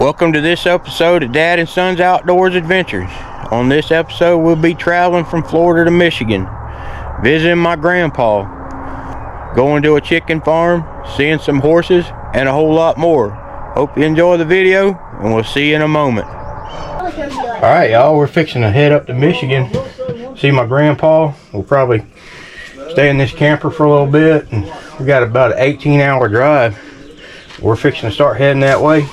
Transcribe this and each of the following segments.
Welcome to this episode of Dad and Son's Outdoors Adventures. On this episode, we'll be traveling from Florida to Michigan, visiting my grandpa, going to a chicken farm, seeing some horses, and a whole lot more. Hope you enjoy the video, and we'll see you in a moment. Alright, y'all, we're fixing to head up to Michigan, see my grandpa. We'll probably stay in this camper for a little bit, and we got about an 18-hour drive. We're fixing to start heading that way.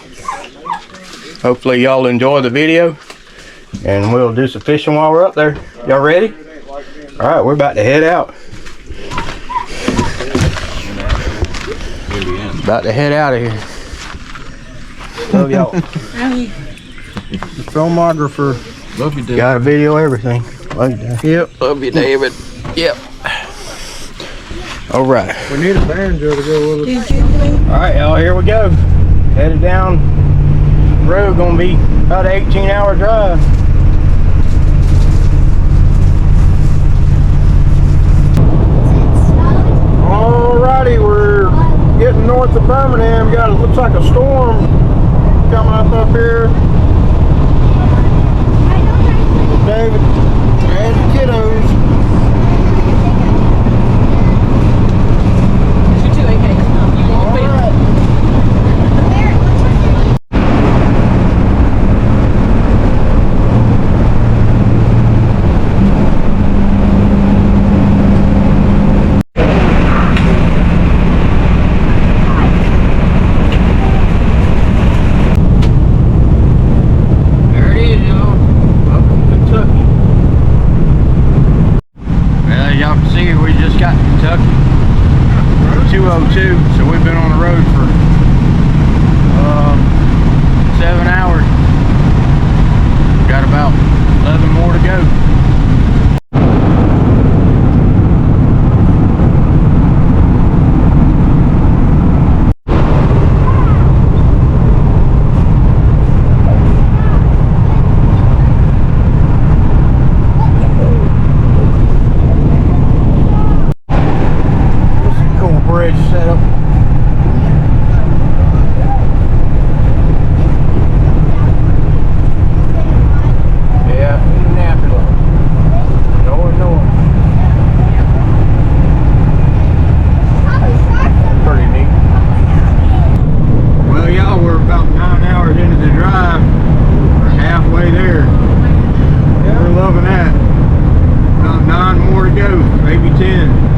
Hopefully y'all enjoy the video, and we'll do some fishing while we're up there. Y'all ready? Alright, we're about to head out. About to head out of here. Love y'all. The filmographer. Love you, David. Got a video, everything. Love you, David. Yep. Love you, David. Yep. Alright. We need a banjo to go with us. Alright, y'all, here we go. Headed down road, gonna be about an 18-hour drive. Alrighty, we're getting north of Birmingham. Got it looks like a storm coming up here. David and the kiddos. So we've been on the road for 7 hours. Got about 11 more to go. Bridge set up. Yeah, Indianapolis. North. Pretty neat. Well, y'all, we're about 9 hours into the drive. We're halfway there. Yeah. We're loving that. About 9 more to go, maybe 10.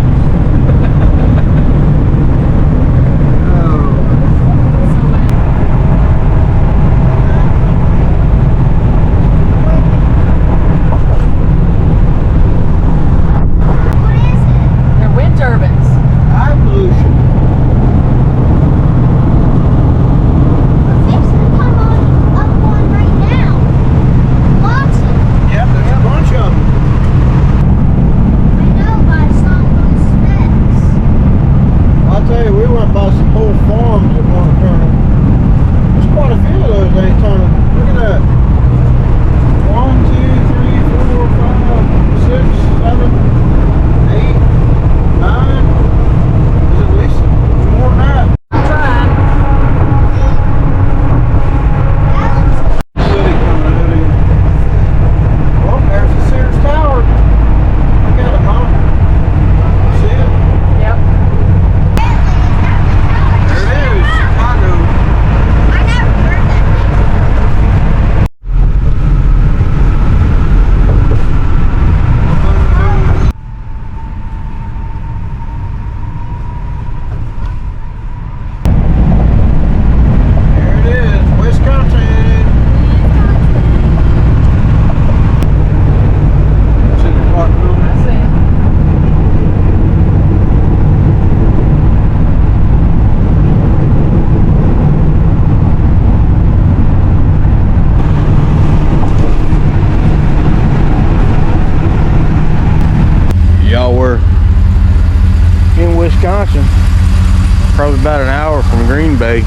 Wisconsin, probably about an hour from Green Bay.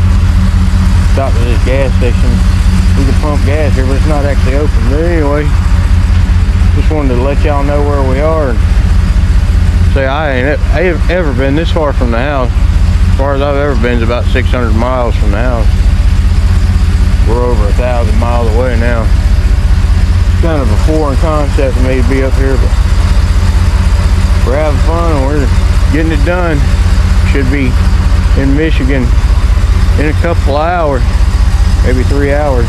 Stopped at this gas station. We can pump gas here, but it's not actually open. But anyway, just wanted to let y'all know where we are and say I ain't ever been this far from the house. As far as I've ever been is about 600 miles from the house. We're We're over 1,000 miles away now. It's kind of a foreign concept to me to be up here, but we're having fun and we're getting it done. Should be in Michigan in a couple of hours, maybe 3 hours.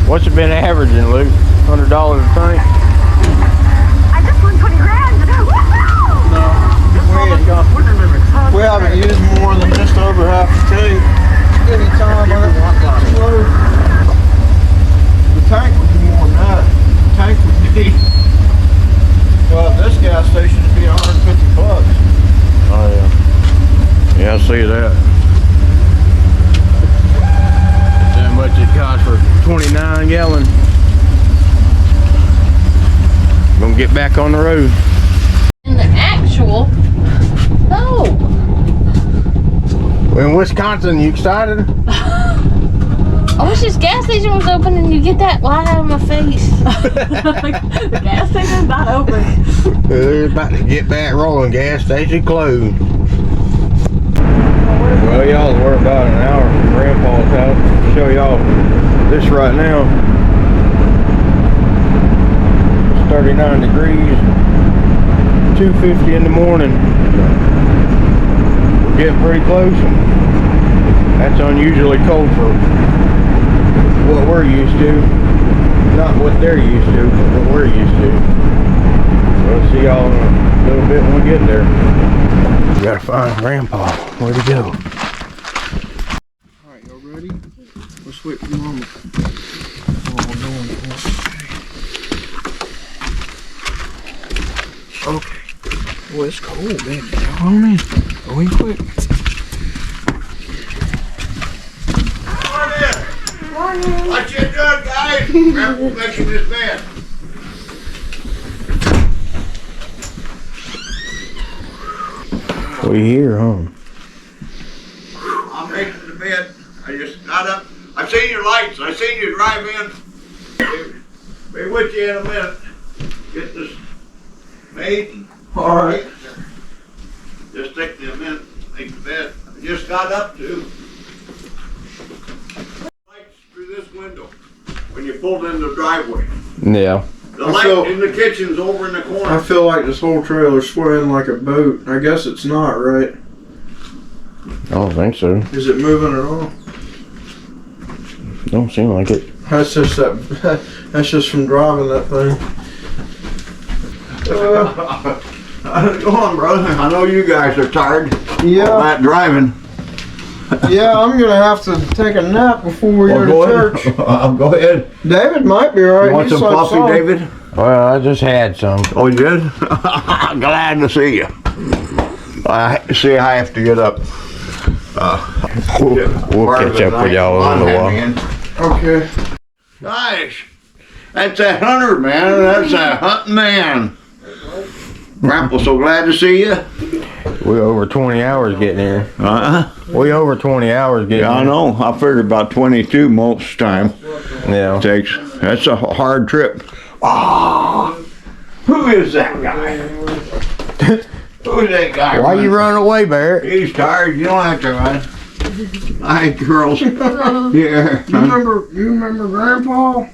What's it been averaging, Luke? $100 a tank? I just won 20 grand. Woohoo! We haven't used more than just over half a tank. Any time on it. The tank would be more than that. The tank would be, well, at this gas station would be 150 bucks. Oh yeah. Yeah, I see that. That's how much it costs for 29 gallon. Gonna get back on the road. In the actual, no. In Wisconsin, you excited? I wish this gas station was open and you get that light out of my face. The gas station's not open. We're about to get back rolling. Gas station closed. Well, y'all, we're about an hour from Grandpa's house. I'll show y'all this right now. It's 39 degrees. 2:50 in the morning. We're getting pretty close. That's unusually cold for what we're used to. Not what they're used to, but what we're used to. We'll see y'all in a little bit when we get there. We gotta find Grandpa. Where'd he go? Alright, y'all ready? Let's wait for Mama. What we're doing. Okay. Boy, it's cold, baby. Come on in. Go in quick. What you doing, guys? Grandpa's making this bed. We here, huh? I'm making the bed. I just got up. I've seen your lights. I seen you drive in. Be with you in a minute. Get this made. Alright. Just take me a minute. Make the bed. I just got up to. Lights through this window when you pulled in the driveway. Yeah. The I light feel- in the kitchen's over in the I corner. feel like this whole trailer's swaying like a boat. I guess it's not, right? I don't think so. Is it moving at all? Don't seem like it. That's just that. That's just from driving that thing. Go on, brother. I know you guys are tired. Yeah, That driving. yeah. I'm gonna have to take a nap before we go to church. Go ahead. David might be alright. You want He some slept coffee, some. David? Well, I just had some. Oh, you did? Glad to see you. I see I have to get up. We'll catch up with y'all in a little while. Okay. Gosh, that's a hunter, man. That's a hunting man. Grandpa, so glad to see you. We over 20 hours getting here. We over 20 hours getting Yeah, I here. know. I figured about 22 most time Yeah. takes. That's a hard trip. Ah, who is that guy? Who's that guy? Why you running away, Barrett? He's tired. You don't have to run. Hi, girls. Here. You remember Grandpa?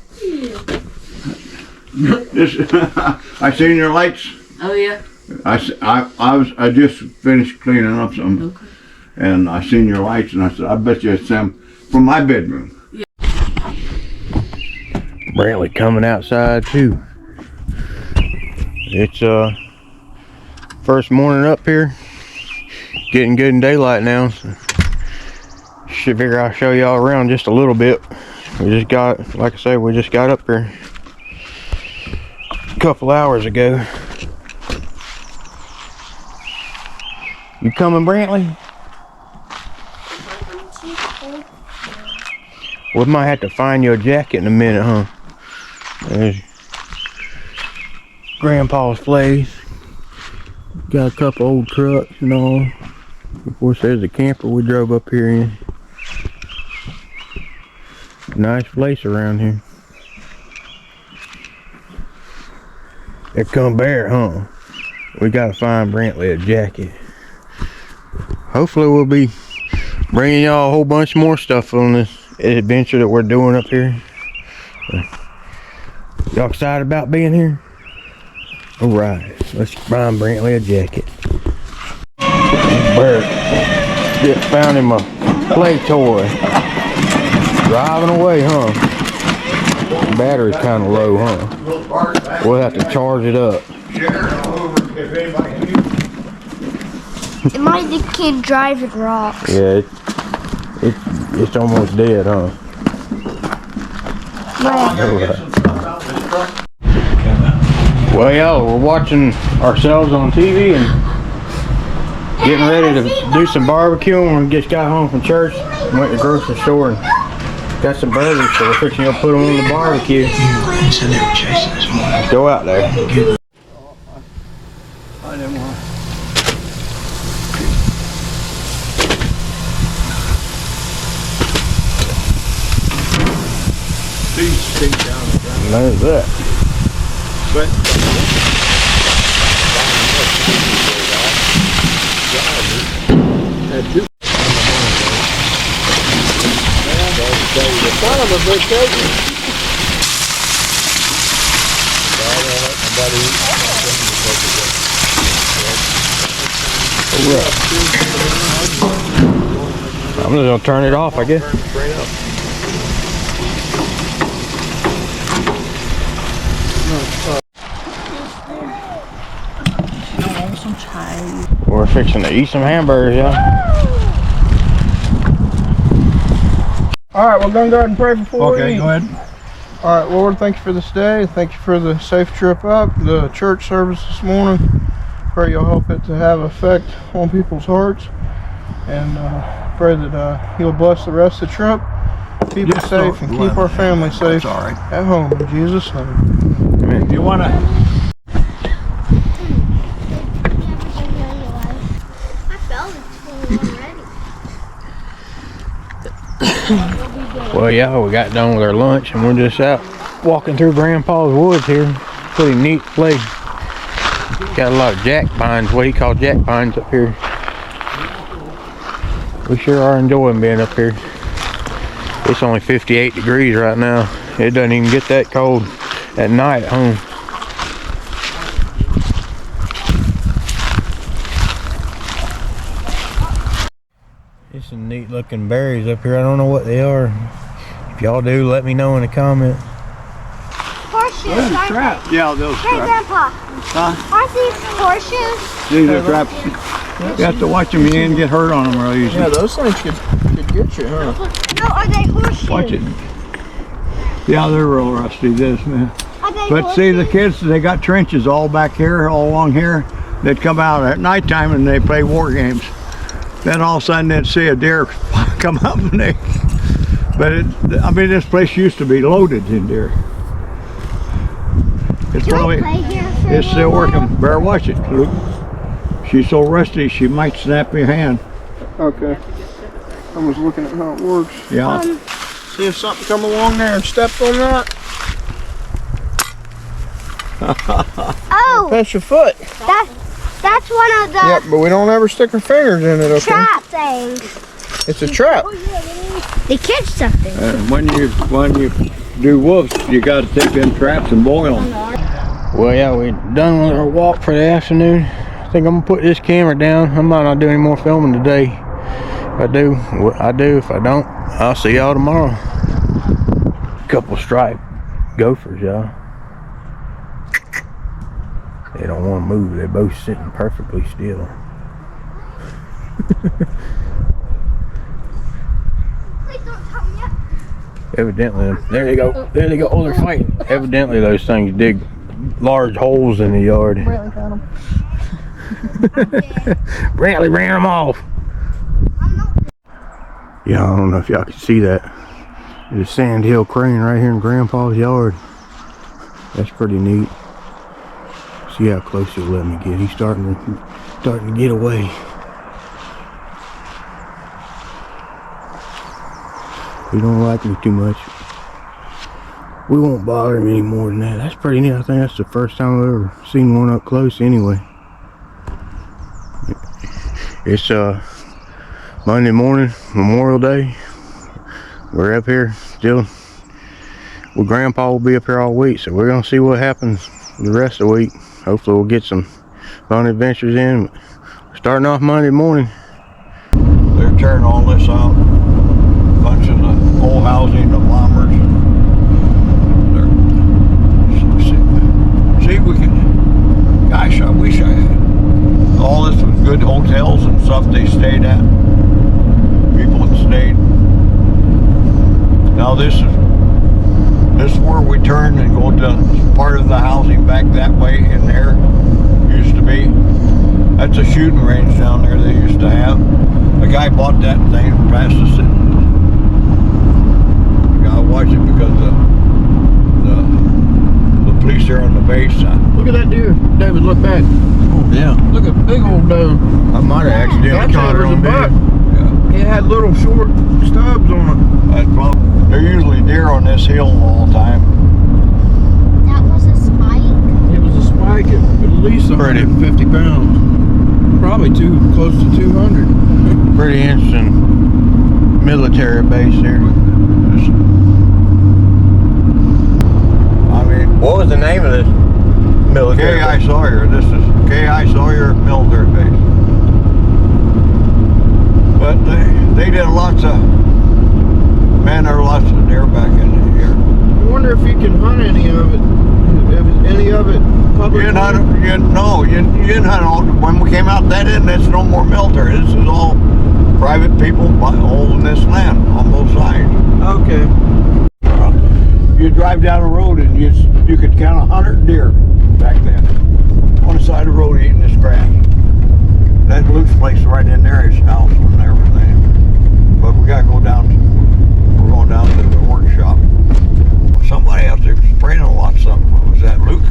This, I seen your lights. Oh yeah. I just finished cleaning up some, Okay. and I seen your lights, and I said, I bet you it's them from my bedroom. Brantley coming outside too. It's first morning up here. Getting good in daylight now. So should figure I'll show y'all around just a little bit. We just got, like I said, we just got up here a couple hours ago. You coming, Brantley? We might have to find you a jacket in a minute, huh? There's Grandpa's place. Got a couple old trucks and all. Of course, there's a camper we drove up here in. Nice place around here. There come Bear, huh? We gotta find Brantley a jacket. Hopefully we'll be bringing y'all a whole bunch more stuff on this adventure that we're doing up here. Y'all excited about being here? Alright, let's buy Brantley a jacket. Bert just found him a play toy. Driving away, huh? The battery's kind of low, huh? We'll have to charge it up. It might be the kid driving rocks. Yeah, it's almost dead, huh? Well, y'all, we're watching ourselves on TV and getting ready to do some barbecuing. We just got home from church, went to the grocery store and got some burgers, so we're fixing to put them on the barbecue. Let's go out there. There's that. I'm just gonna turn it off, I guess. We're fixing to eat some hamburgers, y'all. Alright, we're gonna go ahead and pray before we eat. Go ahead. Alright, Lord, thank you for this day. Thank you for the safe trip up, the church service this morning. Pray you'll help it to have effect on people's hearts. And pray that you'll bless the rest of the trip. Keep us safe and keep our family safe at home. In Jesus' name. If you want to. Well, yeah, we got done with our lunch and we're just out walking through Grandpa's woods here. Pretty neat place. Got a lot of jack pines, what he called jack pines up here. We sure are enjoying being up here. It's only 58 degrees right now. It doesn't even get that cold at night at home. There's some neat looking berries up here. I don't know what they are. If y'all do, let me know in the comments. Horseshoes, aren't they? Yeah, those Hey, Grandpa. Aren't these horseshoes? These are traps. You have to watch them. You didn't get hurt on them real easy. Yeah, those things could get you, huh? No, are they horseshoes? Watch it. Yeah, they're real rusty, this man. Are they But see, the horseshoes? kids, they got trenches all back here, all along here. They'd come out at nighttime and they play war games. Then all of a sudden they'd see a deer come up and they, but I mean, this place used to be loaded in deer. It's Can probably, I play here for it's a still little working. while? Better watch it, Luke. She's so rusty, she might snap your hand. Okay. I was looking at how it works. Yeah. See if something come along there and stepped on that. Oh, Pinch your foot. that's one of the Yep, but we don't ever stick our fingers in it, okay? trap things. It's a trap. They catch something. And when you do wolves, you got to take them traps and boil them. Well, yeah, we're done with our walk for the afternoon. I think I'm gonna put this camera down. I might not do any more filming today. If I do, I do. If I don't, I'll see y'all tomorrow. Couple striped gophers, y'all. They don't want to move. They're both sitting perfectly still. Please don't tell me yet. Evidently, there they go. There they go. Oh, they're fighting. Evidently, those things dig large holes in the yard. Brantley found them. Brantley ran them off. Yeah, I don't know if y'all can see that. There's a sandhill crane right here in Grandpa's yard. That's pretty neat. See how close he'll let me get. He's starting to get away. He don't like me too much. We won't bother him any more than that. That's pretty neat. I think that's the first time I've ever seen one up close anyway. It's Monday morning, Memorial Day. we're up here still. Well, Grandpa will be up here all week, so we're gonna see what happens the rest of the week. Hopefully we'll get some fun adventures in. Starting off Monday morning. They're tearing all this out. Bunch of the old housing, the bombers. See, we can. Gosh, I wish I had. All this was good hotels and stuff they stayed at. People that stayed. Now this is where we turn and go to part of the housing back that way in there. Used to be. That's a shooting range down there they used to have. A guy bought that thing and passed us it. You gotta watch it because the police there on the base. Look at that deer. David, look back. Oh yeah. Look at big old doe. I might have accidentally caught her on buck. video. It had little short stubs on it. That's probably, they're usually deer on this hill all the time. That was a spike. It was a spike at least 150 pounds. Probably close to 200. Pretty interesting military base here. I mean, What was the name of this military K.I. base? Sawyer. This is K.I. Sawyer military base. But they did lots of, man, there were lots of deer back in here. I wonder if you can hunt any of it. If any of it public. You didn't hunt, you didn't hunt all, when we came out that end, that's no more military. This is all private people holding this land on both sides. Okay. You drive down the road and you could count 100 deer back then on the side of the road eating this grass. That Luke's place right in there, his house and everything. But we gotta go down. We're going down to the workshop. Somebody out there spraying a lot of something. Was that Luke?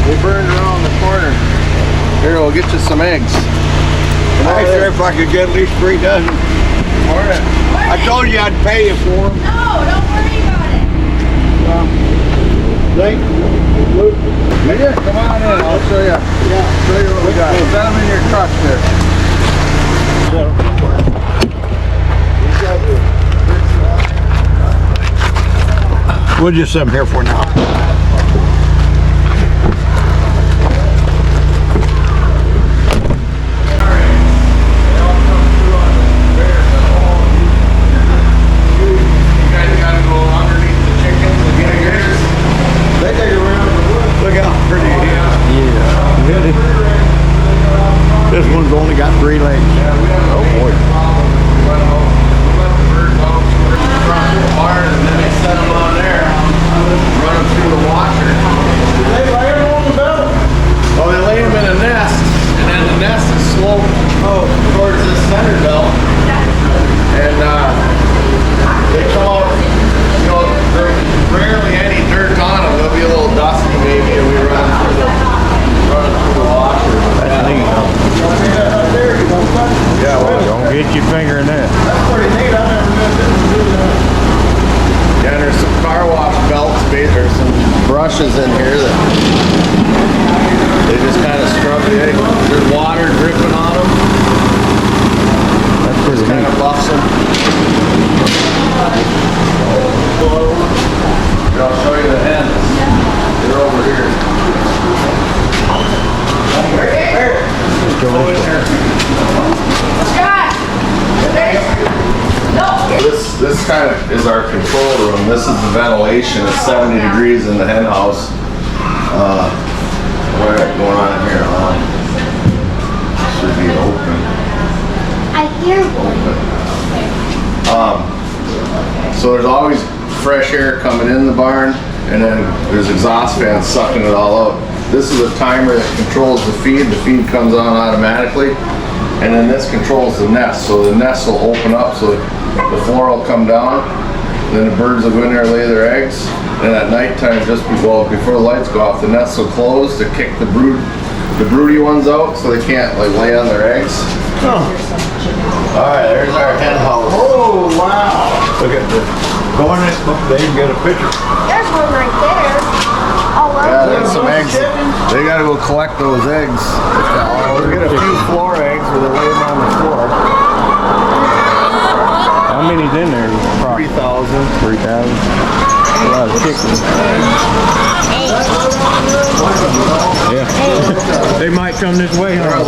They burned around the corner. Here, we'll get you some eggs. I sure if I could get at least 3 dozen. I told you I'd pay you for them. No, don't worry about it. Thank Luke. Yeah, come on in. I'll show you. Yeah, Show you what we got. Set them in your truck there. We'll just set them here for now. Look how pretty it is. Yeah. This one's only got 3 legs. Oh boy. And then they set them on there, run them through the washer. They lay them on the belt. Oh, they lay them in a nest, and then the nest is sloped towards the center belt. And they come out, you know, there's rarely any dirt on them. They'll be a little dusty maybe, and we run through the washer. That's neat. Yeah, well, Don't get your finger in that. that's pretty neat. I never knew this was doing that. Yeah, and there's some car wash belts, there's some brushes in here that they just kind of scrub the egg. There's water dripping on them. That's pretty Kind of neat. buffs them. Here, I'll show you the hens. They're over here. Go in here. This kind of is our control room. This is the ventilation. It's 70 degrees in the hen house. What got going on in here? Should be open. I hear one. So there's always fresh air coming in the barn, and then there's exhaust fans sucking it all out. This is a timer that controls the feed. The feed comes on automatically, and then this controls the nest. So the nest will open up, so the floor will come down, and then the birds will go in there and lay their eggs. And at nighttime, just before the lights go off, the nest will close to kick the broody ones out, so they can't like lay on their eggs. All right, there's our hen house. Oh, wow. Look at this. Go in this book, they can get a picture. There's one right there. Oh, well. Yeah, there's some eggs. They gotta go collect those eggs. We'll get a few floor eggs where they lay them on the floor. How many's in there? 3,000. 3,000. A lot of chickens. Yeah. They might come this way, huh?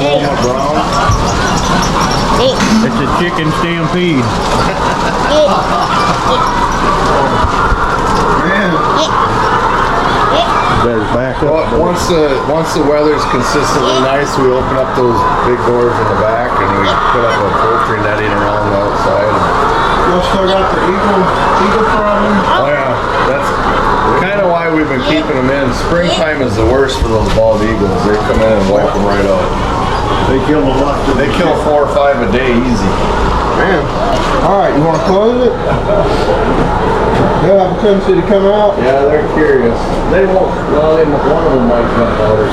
It's a chicken stampede. Better back up. Once the weather's consistently nice, we open up those big doors in the back and we put up a poultry netting around the outside. You still got the eagle problem? Oh yeah, that's kind of why we've been keeping them in. Springtime is the worst for those bald eagles. They come in and wipe them right out. They kill a lot. They kill 4 or 5 a day easy. Man. All right, you want to close it? They'll have a tendency to come out. Yeah, they're curious. They won't. Well, one of them might come out or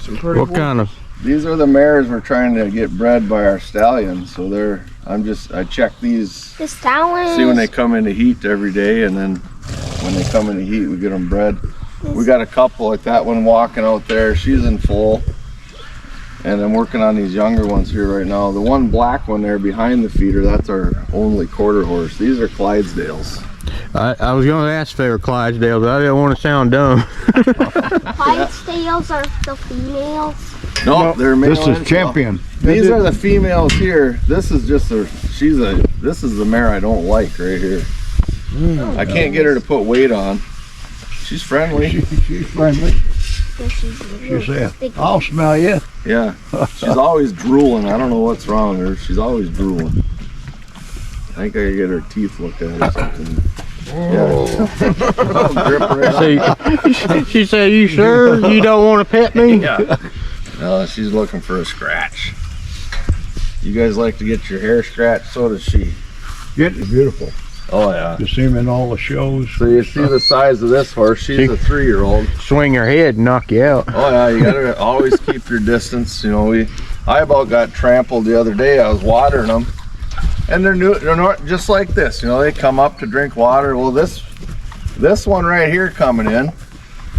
something. What kind of? These are the mares we're trying to get bred by our stallion. So I check these. The stallions. See when they come into heat every day, and then when they come into heat, we get them bred. We got a couple like that one walking out there. She's in full. And I'm working on these younger ones here right now. The one black one there behind the feeder, that's our only quarter horse. These are Clydesdales. I was going to ask if they were Clydesdales. I didn't want to sound dumb. Clydesdales are the females. No, they're male. This is champion. These are the females here. This is just this is the mare I don't like right here. I can't get her to put weight on. She's friendly. She's friendly. She said, I'll smell you. Yeah, she's always drooling. I don't know what's wrong with her. She's always drooling. I think I gotta get her teeth looked at or something. Yeah. Grip her in. She said, "You sure you don't want to pet me?" Yeah. No, she's looking for a scratch. You guys like to get your hair scratched? So does she. Getting beautiful. Oh yeah. You see him in all the shows. So you see the size of this horse. She's a 3-year-old. Swing her head and knock you out. Oh yeah, you gotta always keep your distance. You know, I about got trampled the other day. I was watering them, and they're not just like this. You know, they come up to drink water. Well, this one right here coming in,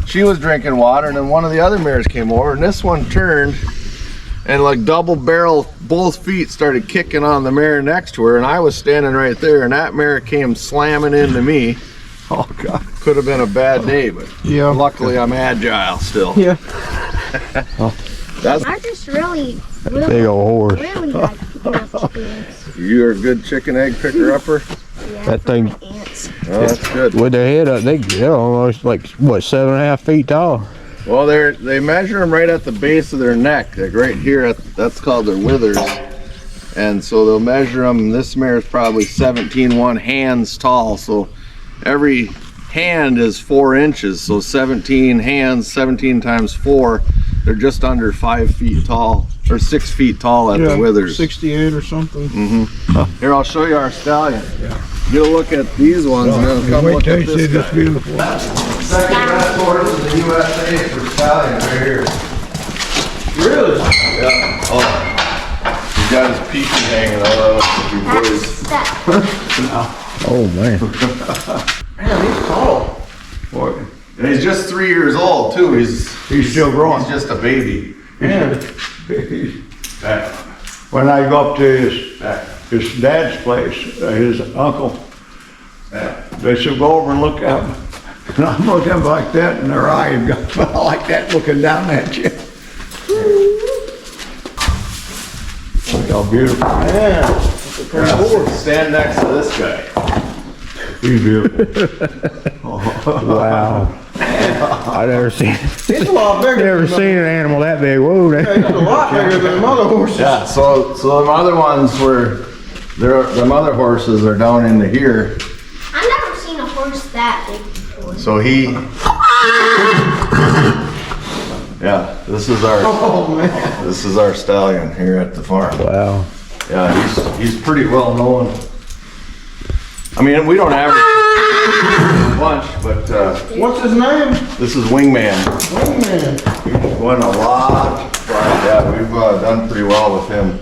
she was drinking water, and then one of the other mares came over, and this one turned, and like double barrel, both feet started kicking on the mare next to her, and I was standing right there, and that mare came slamming into me. Oh God, could have been a bad day, but yeah, luckily I'm agile still. Yeah. I just really Big old horse. really like picking up chickens. You're a good chicken egg picker upper. Yeah, That for thing- my aunts. Oh, that's good. With their head up, they're almost like what, 7.5 feet tall. Well, they measure them right at the base of their neck, like right here. That's called their withers. And so they'll measure them. This mare is probably 17 hands tall. So every hand is 4 inches. So 17 hands, 17 times 4, they're just under 5 feet tall, or 6 feet tall at the withers. 68 or something. Here, I'll show you our stallion. Get a look at these ones, and then come Wait look till at you see this this guy. beautiful. Second best horse in the USA for stallion right here. Really? Yeah. Oh. He's got his peepee hanging out of his That. Oh man. Man, he's tall. Boy, And he's just 3 years old too. He's still growing. He's just a baby. Man. Back. When I go up to his dad's place, his uncle, they said, go over and look at him. And I'm looking like that, and their eyes got like that looking down at you. Look how beautiful. Man. Stand next to this guy. He's beautiful. Wow. I never seen He's a lot bigger. an animal that big. Whoa. He's a lot bigger than the other horses. Yeah. So the other ones the mother horses are down into here. I've never seen a horse that big before. So yeah, this is our stallion here at the farm. Wow. Yeah, he's pretty well known. I mean, we don't average a bunch, but What's his name? this is Wingman. Wingman. He's won a lot. Yeah, we've done pretty well with him.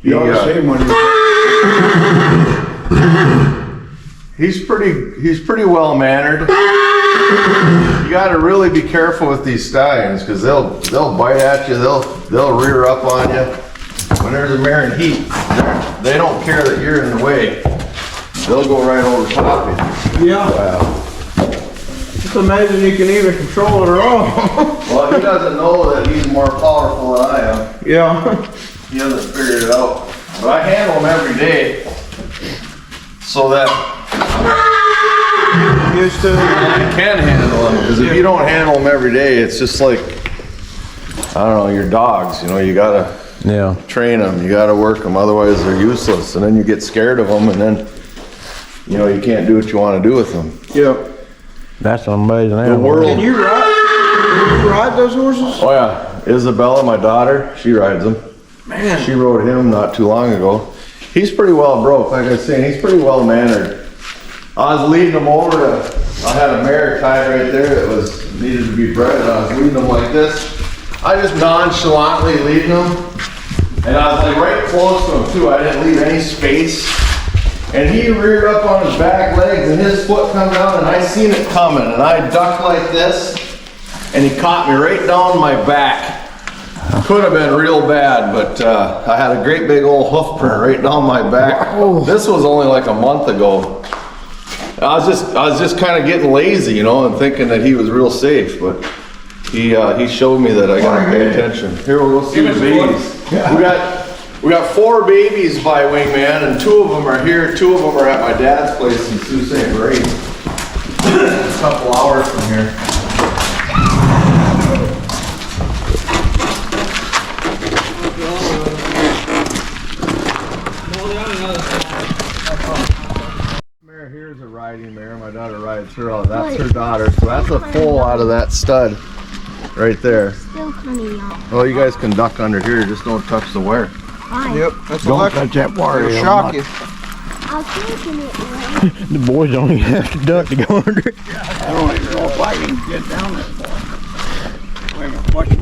You ought to see him when He's pretty well mannered. You got to really be careful with these stallions because they'll bite at you. They'll rear up on you. When there's a mare in heat, they don't care that you're in the way. They'll go right over top of you. Yeah. Wow. It's amazing you can even control it at all. Well, he doesn't know that he's more powerful than I am. Yeah. He hasn't figured it out. But I handle him every day so that Used to. I can handle him. Because if you don't handle him every day, it's just like, I don't know, your dogs. You know, you gotta train them. You gotta work them. Otherwise, they're useless. And then you get scared of them, and then you know you can't do what you want to do with them. Yep. That's an amazing The animal. world. Can you ride those horses? Oh yeah, Isabella, my daughter, she rides him. Man. She rode him not too long ago. He's pretty well broke, like I was saying, he's pretty well mannered. I was leading him over to, I had a mare tied right there that was needed to be bred. I was leading him like this. I just nonchalantly leading him. And I was like right close to him too. I didn't leave any space. And he reared up on his back legs and his foot come down and I seen it coming. And I ducked like this and he caught me right down my back. Could have been real bad, but I had a great big old hoof print right down my back. This was only like a month ago. I was just kind of getting lazy, you know, and thinking that he was real safe, but he showed me that I gotta pay attention. Here, we'll go see the babies. We got 4 babies by Wingman, and 2 of them are here. 2 of them are at my dad's place in Sault Ste. Marie. A couple hours from here. Mare here is a riding mare. My daughter rides her out. That's her daughter. So that's a foal out of that stud right there. Still kind of young. Oh, you guys can duck under here. Just don't touch the wire. Yep. That's don't electric. touch that wire. It'll It'll shock knock- you. I was thinking it was. The boys don't even have to duck to go under it. I don't even know if I can get down there. Wait a minute, watch me.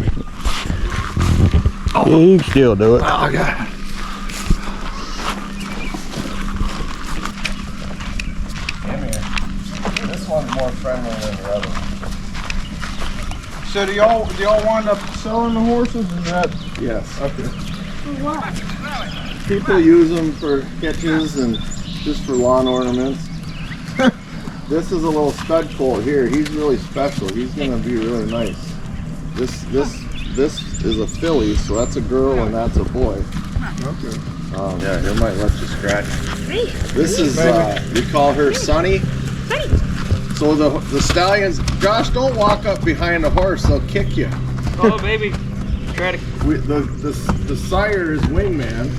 Yeah, you can still do it. Oh, I got it. This one's more friendly than the other. So do y'all wind up selling the horses? Is that Yes. okay? For what? People use them for catches and just for lawn ornaments. This is a little stud colt here. He's really special. He's gonna be really nice. This is a filly, so that's a girl and that's a boy. Okay. Yeah, he might let you scratch. Great. This is we call her Sunny. So the stallions, Josh, don't walk up behind the horse. They'll kick you. Oh, baby. Try to. The sire is Wingman,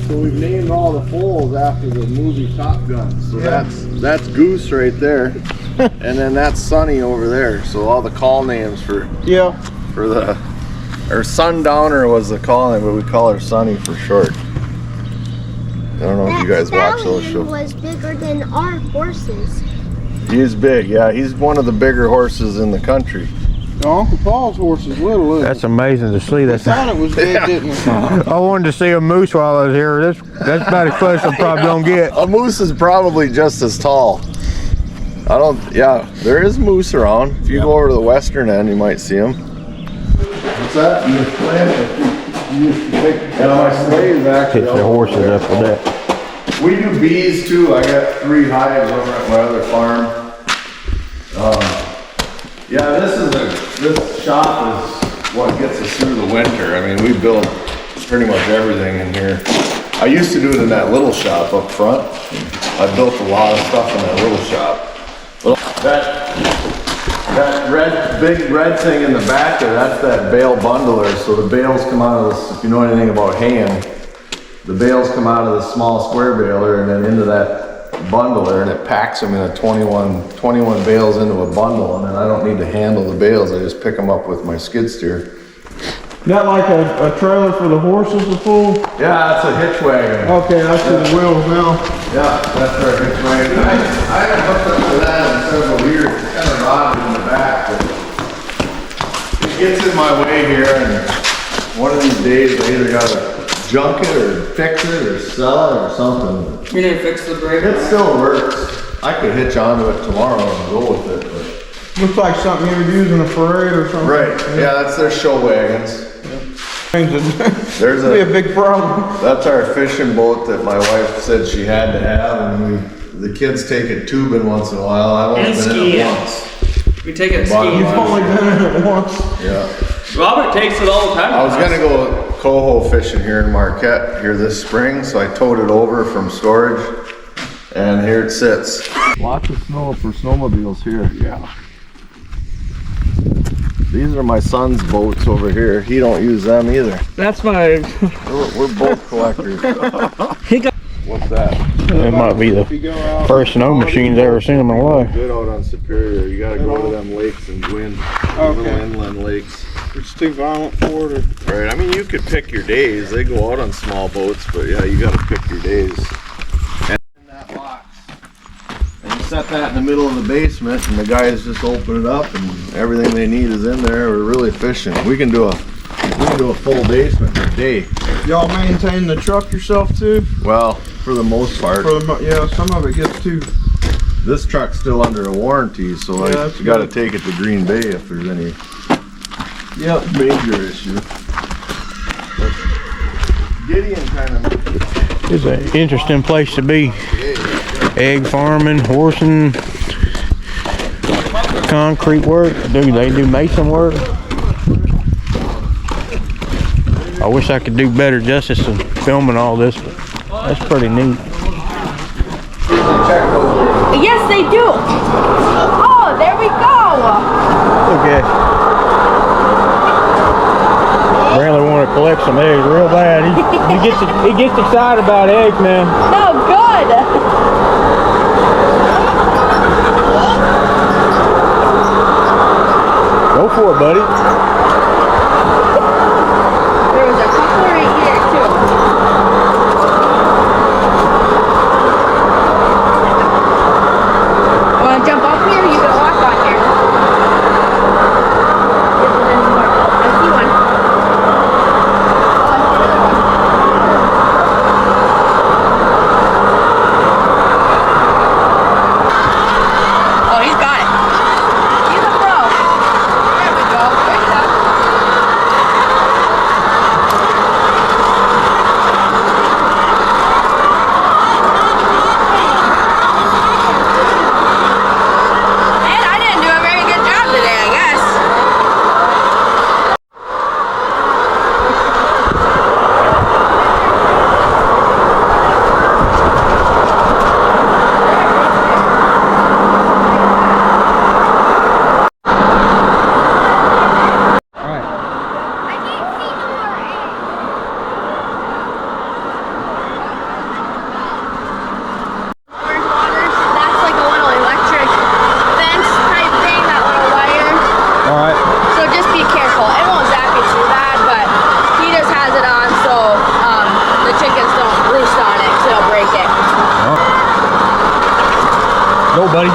so we've named all the foals after the movie Top Gun. So that's Goose right there, and then that's Sunny over there. So all the call names for the or Sundowner was the call name, but we call her Sunny for short. I don't know if you guys watch those That shows. was bigger than our horses. He is big, yeah. He's one of the bigger horses in the country. Uncle Paul's horse is little. Isn't That's amazing to see. it? That's Thought it was big, didn't it? I wanted to see a moose while I was here. That's about as close I probably don't get. A moose is probably just as tall. There is moose around. If you go over to the western end, you might see them. What's that? My slaves actually. Hitch the horses up with that. We do bees too. I got 3 hives over at my other farm. This shop is what gets us through the winter. I mean, we build pretty much everything in here. I used to do it in that little shop up front. I built a lot of stuff in that little shop. Well, that big red thing in the back there, that's that bale bundler. So the bales come out of this, if you know anything about haying, the bales come out of the small square baler and then into that bundler, and it packs them in a 21 bales into a bundle, and then I don't need to handle the bales. I just pick them up with my skid steer. That like a trailer for the horses to pull? Yeah, that's a hitch wagon. Okay, I see the wheels now. Yeah, that's our hitch wagon. I haven't hooked up to that in several years. It's kind of rotted in the back, but it gets in my way here, and one of these days I either gotta junk it or fix it or sell it or something. You didn't fix the brake? It still works. I could hitch onto it tomorrow and go with it, but. Looks like something you would use in a parade or something. Right, yeah, that's their show wagons. There's be a big problem. That's our fishing boat that my wife said she had to have, and the kids take it tubing once in a while. I've only been in it once. We take it Bottom skiing. You've only been in it once. Yeah. Robert takes it all the time. I was gonna go coho fishing here in Marquette here this spring, so I towed it over from storage, and here it sits. Lots of snow for snowmobiles here. Yeah. These are my son's boats over here. He don't use them either. That's my. We're boat collectors. What's that? It might be the first snow machines I ever seen in my life. Good out on Superior. You gotta go to them lakes and Gwin. Little inland lakes. It's too violent for it. Right. I mean, you could pick your days. They go out on small boats, but yeah, you gotta pick your days. And in that box. And you set that in the middle of the basement, and the guys just open it up, and everything they need is in there. We're really efficient. We can do a full basement in a day. Y'all maintain the truck yourself too? Well, for the most part. Yeah, some of it gets too. This truck's still under a warranty, so Yeah, you gotta take it to Green Bay if there's any major issue. But Gideon kind of. It's an interesting place to be. Egg farming, horsing, concrete work. They do mason work. I wish I could do better justice in filming all this, but that's pretty neat. Yes, they do. Oh, there we go. Okay. Brantley want to collect some eggs real bad. He gets excited about eggs, man. No, good. Go for it, buddy. There was a couple right here too. Want to jump up here? You can walk on here. If there's any more. I see one. Oh, I see another one. Oh, he's got it. He's a pro. There we go. There you go. Man, I didn't do a very good job today, I guess. That's like a little electric fence type thing, that little wire. All right. So just be careful. It won't zap you too bad, but he just has it on so the chickens don't roost on it because it'll break it. Go, buddy.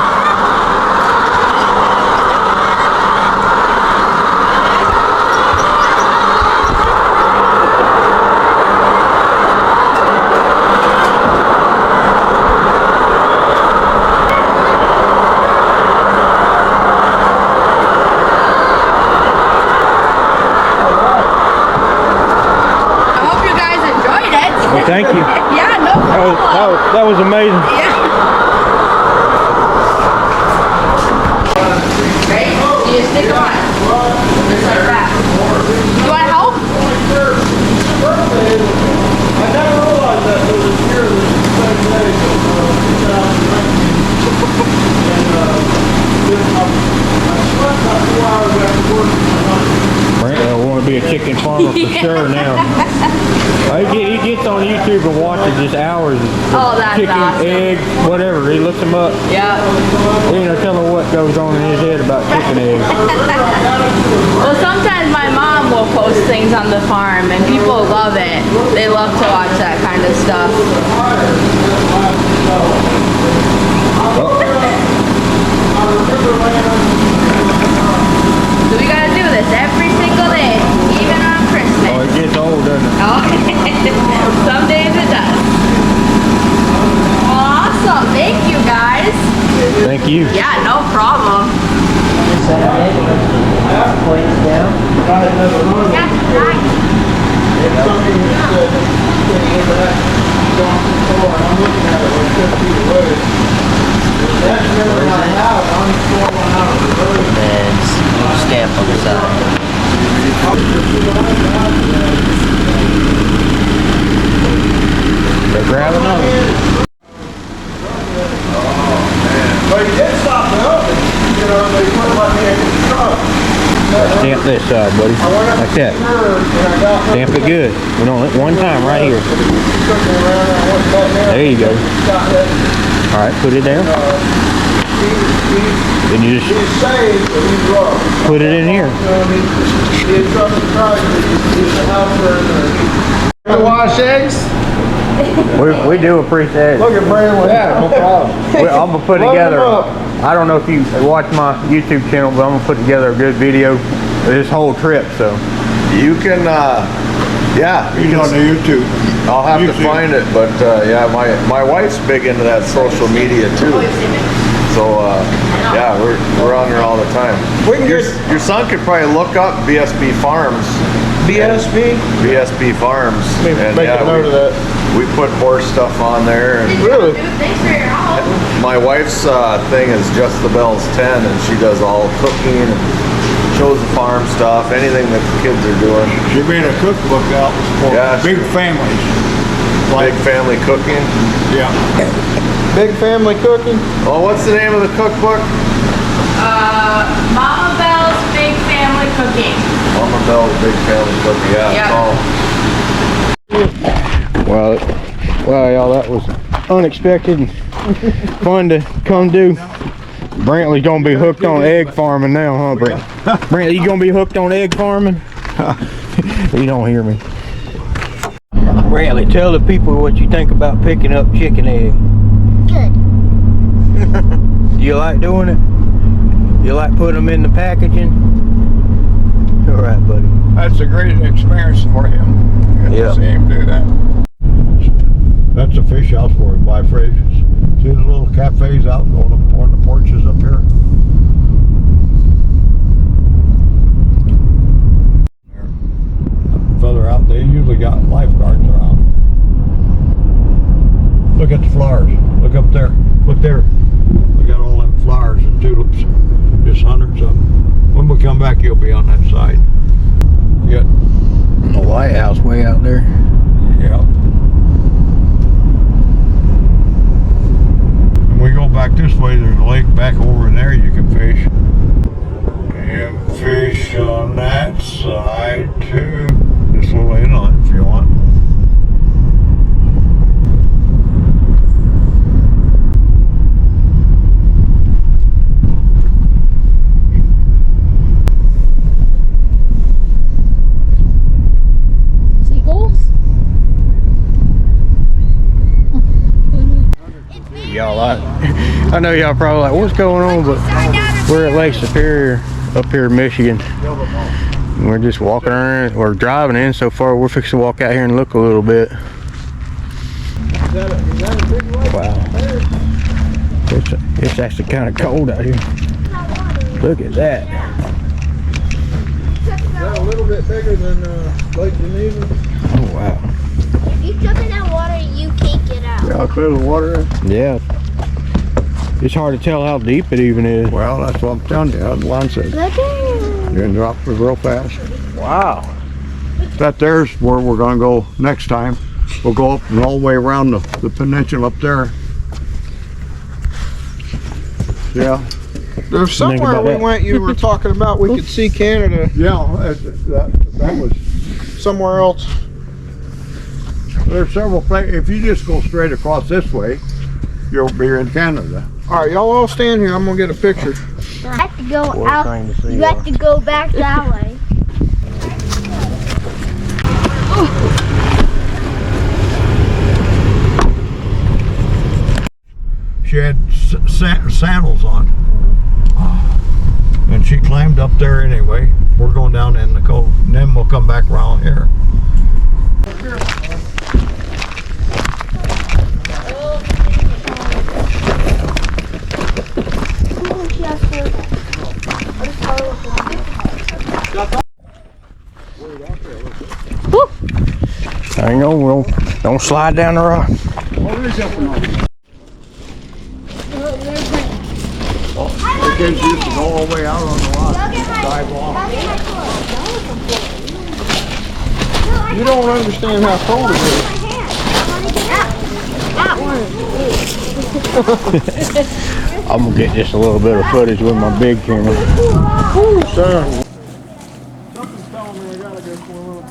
I hope you guys enjoyed it. Well, thank you. Yeah, no problem. That was amazing. Yeah. Right? You just stick on. Just like that. You want to help? Brantley want to be a chicken farmer for sure now. He gets on YouTube and watches just hours of Oh, that's chicken, awesome. egg, whatever. He looks them up. Yeah. He ain't no telling what goes on in his head about chicken eggs. Well, sometimes my mom will post things on the farm and people love it. They love to watch that kind of stuff. So we gotta do this every single day, even on Christmas. Oh, it gets old, doesn't it? Oh. no problem. And stamp on the side. They're grabbing on. But he did stop the oven. You know, they put him up here in the truck. Stamp this side, buddy. Like that. Stamp it good. We don't one time right here. There you go. Alright, put it down. Then you just put it in here. Wash eggs? We do appreciate it. Look at Brandon. Yeah, no problem. I'm gonna put together. I don't know if you watch my YouTube channel, but I'm gonna put together a good video of this whole trip. So You can, yeah. He's on the YouTube. I'll have to find it, but yeah, my wife's big into that social media too. So yeah, we're on there all the time. We can Your son could probably look up BSB Farms. BSB? BSB Farms. Make a note of that. We put horse stuff on there. And Really? Thanks for your help. my wife's thing is Just the Bells 10, and she does all cooking and shows the farm stuff, anything that the kids are doing. She made a cookbook out for Yeah. big families. Big family cooking. Yeah. Big family cooking? Oh, what's the name of the cookbook? Mama Bell's Big Family Cooking. Mama Bell's Big Family Cooking. Yeah. Yeah. well, y'all, that was unexpected and fun to come do. Brantley's gonna be hooked on egg farming now, huh, Brent? Brantley, you gonna be hooked on egg farming? You don't hear me. Brantley, tell the people what you think about picking up chicken eggs. Good. You like doing it? You like putting them in the packaging? All right, buddy. That's a great experience for him. Yeah. To see him do that. That's a fish house where we buy fish. See the little cafes out on the porches up here? Further out, they usually got lifeguards around. Look at the flowers. Look up there. Look there. We got all them flowers and tulips. Just hundreds of them. When we come back, you'll be on that side. Good. The lighthouse way out there. Yeah. And we go back this way, there's a lake back over in there you can fish. And fish on that side too. Just a little inlet if you want. Y'all, I know y'all probably like, what's going on, but we're at Lake Superior up here in Michigan. And we're just walking around, we're driving in so far, we're fixing to walk out here and look a little bit. Wow. It's actually kind of cold out here. Look at that. Is that a little bit bigger than Lake Geneva? Oh, wow. If you jump in that water, you can't get out. Yeah, clear the water in. Yeah. It's hard to tell how deep it even is. Well, that's what I'm telling you. That's what said. Look at it. You're gonna drop it real fast. Wow. That there's where we're gonna go next time. We'll go up and all the way around the peninsula up there. Yeah. There's somewhere we went, you were talking about we could see Canada. Yeah, that was somewhere else. There's several places. If you just go straight across this way, you'll be in Canada. All right, y'all all stand here. I'm gonna get a picture. You have to go out. You have to go back that way. She had sandals on. And she climbed up there anyway. We're going down in the cove. And then we'll come back around here. Hang on, don't slide down the rock. It gives you to go all the way out on the rock. Sidewalk. You don't understand how cold it is. I'm gonna get just a little bit of footage with my big camera. Son. Something's telling me I gotta go swimming.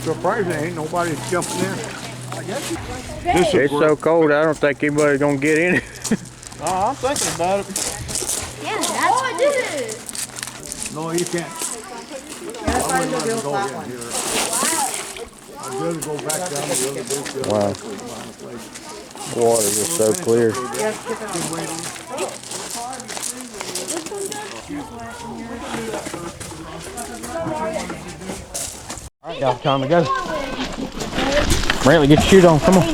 Surprised there ain't nobody jumping in. It's so cold, I don't think anybody's gonna get in it. I'm thinking about it. Yeah, that's I did it. No, you can't. I'm gonna go back down the other ditch. Wow. The water is so clear. Alright, y'all, time to go. Brantley, get your shoes on, come on.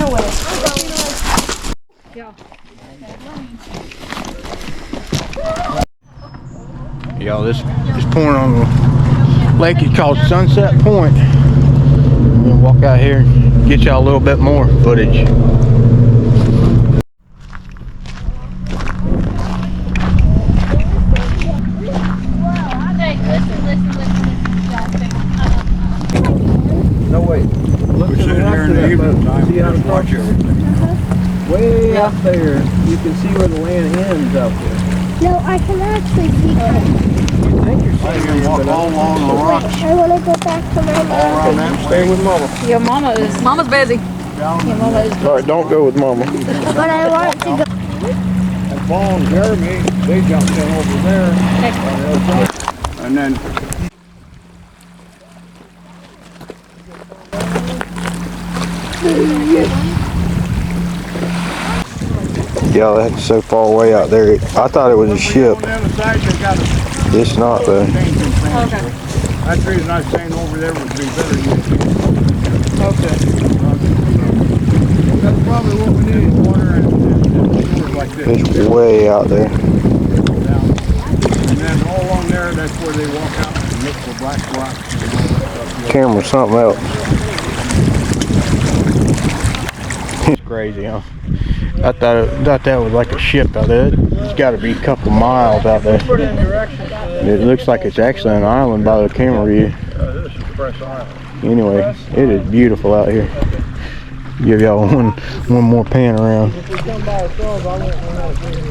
Y'all, this is pouring on the lake. It's called Sunset Point. We'll walk out here and get y'all a little bit more footage. No, wait. We're sitting there in the evening time. Just watch everything. Way up there, you can see where the land ends out there. No, I can actually see them. You think you're You seeing can walk all along the rocks. I want to go back to my All mom. around that Stay way. with mama. Your mama's busy. Down Alright, don't go with mama. But I want to go. and Paul and Jeremy, they jumped in over there. On the other side. And then Y'all, that's so far away out there. I thought it was a ship. on the other side, they got a It's not though. changing things. That's the reason I was saying over there would be better. Okay. That's probably what we need, water and sewers like this. It's way out there. Down. And then all along there, that's where they walk out and look for black rocks and all that stuff. Camera's something else. It's crazy, huh? I thought that was like a ship out there. It's got to be a couple miles out there. It looks like it's actually an island by the camera view. This is Press Island. Anyway, it is beautiful out here. Give y'all one more pan around. If we come by ourselves, I won't know how to get in.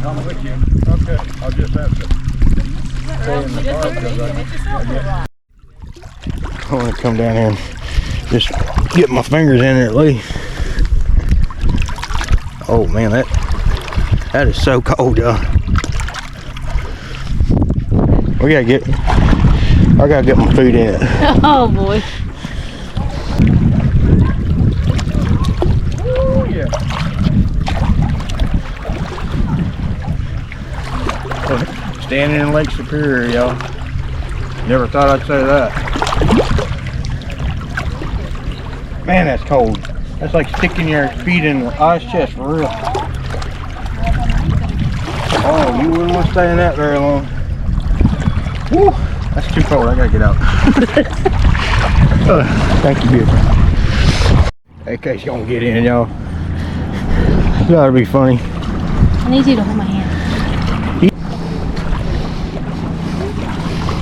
I'm with you. Okay, I'll just have to stay in the car because I want to come down here and just get my fingers in there at least. Oh man, that is so cold, y'all. I gotta get my food in it. Oh boy. Oh yeah. Standing in Lake Superior, y'all. Never thought I'd say that. Man, that's cold. That's like sticking your feet in the ice chest for real. Oh, you wouldn't want to stay in that very long. Woo, that's too cold. I gotta get out. Thank you, beautiful. AK's gonna get in, y'all. That'll be funny. I need you to hold my hand.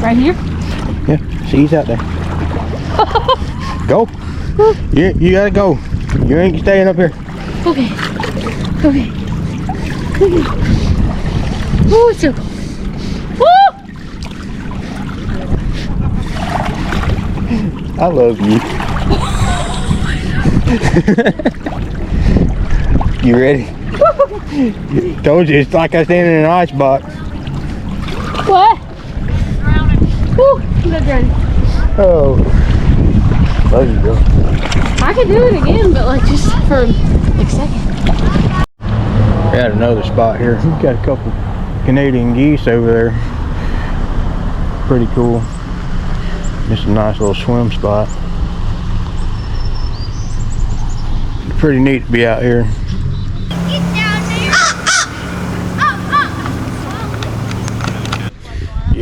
Right here? Yeah, see, he's out there. Go. You gotta go. You ain't staying up here. Okay. Okay. Okay. Oh, it's so cold. Woo! I love you. You ready? Told you, it's like I stand in an ice box. What? Woo! I'm ready. Oh. There you go. I could do it again, but like just for like a second. We got another spot here. We've got a couple Canadian geese over there. Pretty cool. Just a nice little swim spot. Pretty neat to be out here. Get down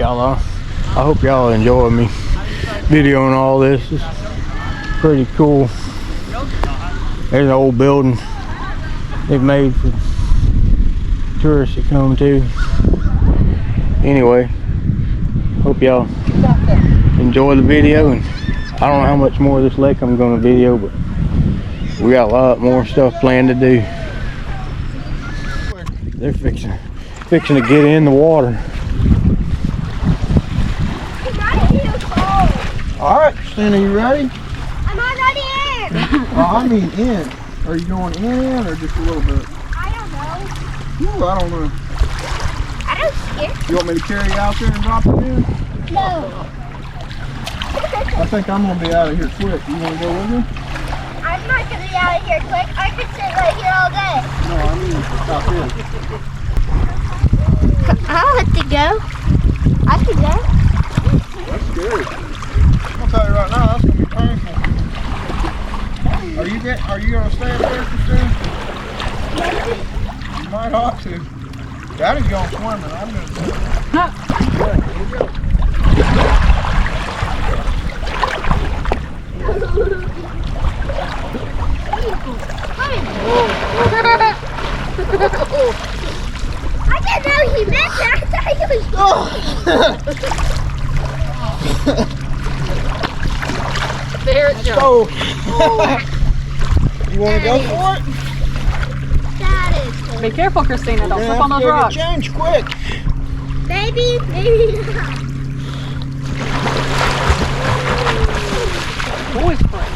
y'all. I hope y'all enjoy me videoing all this. It's pretty cool. There's an old building they've made for tourists to come to. Anyway, hope y'all enjoy the video, and I don't know how much more of this lake I'm going to video, but we got a lot more stuff planned to do. They're fixing to get in the water. All right, Christina, you ready? I'm already in. I mean in. Are you going in or just a little bit? I don't know. Ooh, I don't know. I don't care. You want me to carry you out there and drop it in? No. I think I'm gonna be out of here quick. You wanna go with me? I'm not going to be out of here quick. I could sit right here all day. No, I mean stop in. I don't have to go. I could go. That's scary. I'm gonna tell you right now, that's gonna be painful. Are you gonna stay up there, Christina? You might ought to. Daddy's going swimming. I'm gonna do it. Yeah, here we go. I didn't know he meant that. I thought he was There it goes. So, you wanna go for it? That is cool. Be careful, Christina. Don't You're slip gonna on have those to rocks. get changed quick. Maybe not. Boy spray.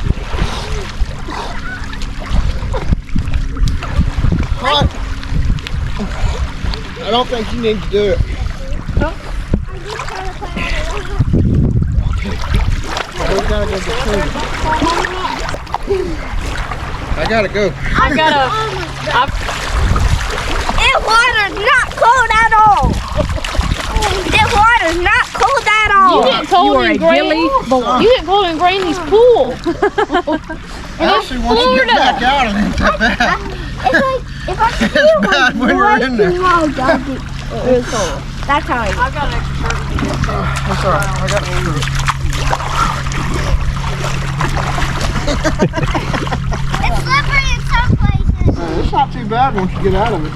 Hot. I don't think you need to do it. I'm just trying to play on the We gotta go get food. I gotta go. I've got a. This water's not cold at all. This water's not cold at all. You get cold in Granny. You get cold in Granny's pool. Actually, once you get back out, it ain't that bad. It's like if I It's bad when you're in there. It's cold. That's how I I've got an extra shirt. That's alright. I got one. It's slippery in some places. It's not too bad once you get out of it.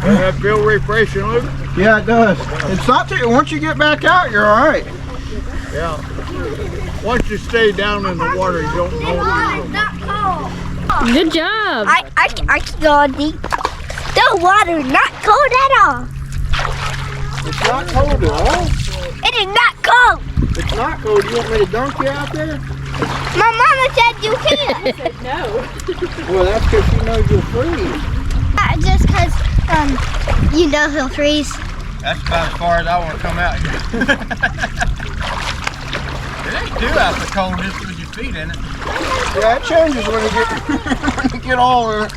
Does that feel refreshing, Luke? Yeah, it does. It's not too. Once you get back out, you're all right. Yeah. Once you stay down in the water, you don't This know. water's not cold. Good job. I can go deep. The water's not cold at all. It's not cold at all. It is not cold. It's not cold. You want me to dunk you out there? My mama said you can. No. Well, that's because she knows you'll freeze. Just because, you know he'll freeze. That's about as far as I want to come out here. It ain't too out the cold just with your feet in it. Yeah, it changes when you get when you get all in it.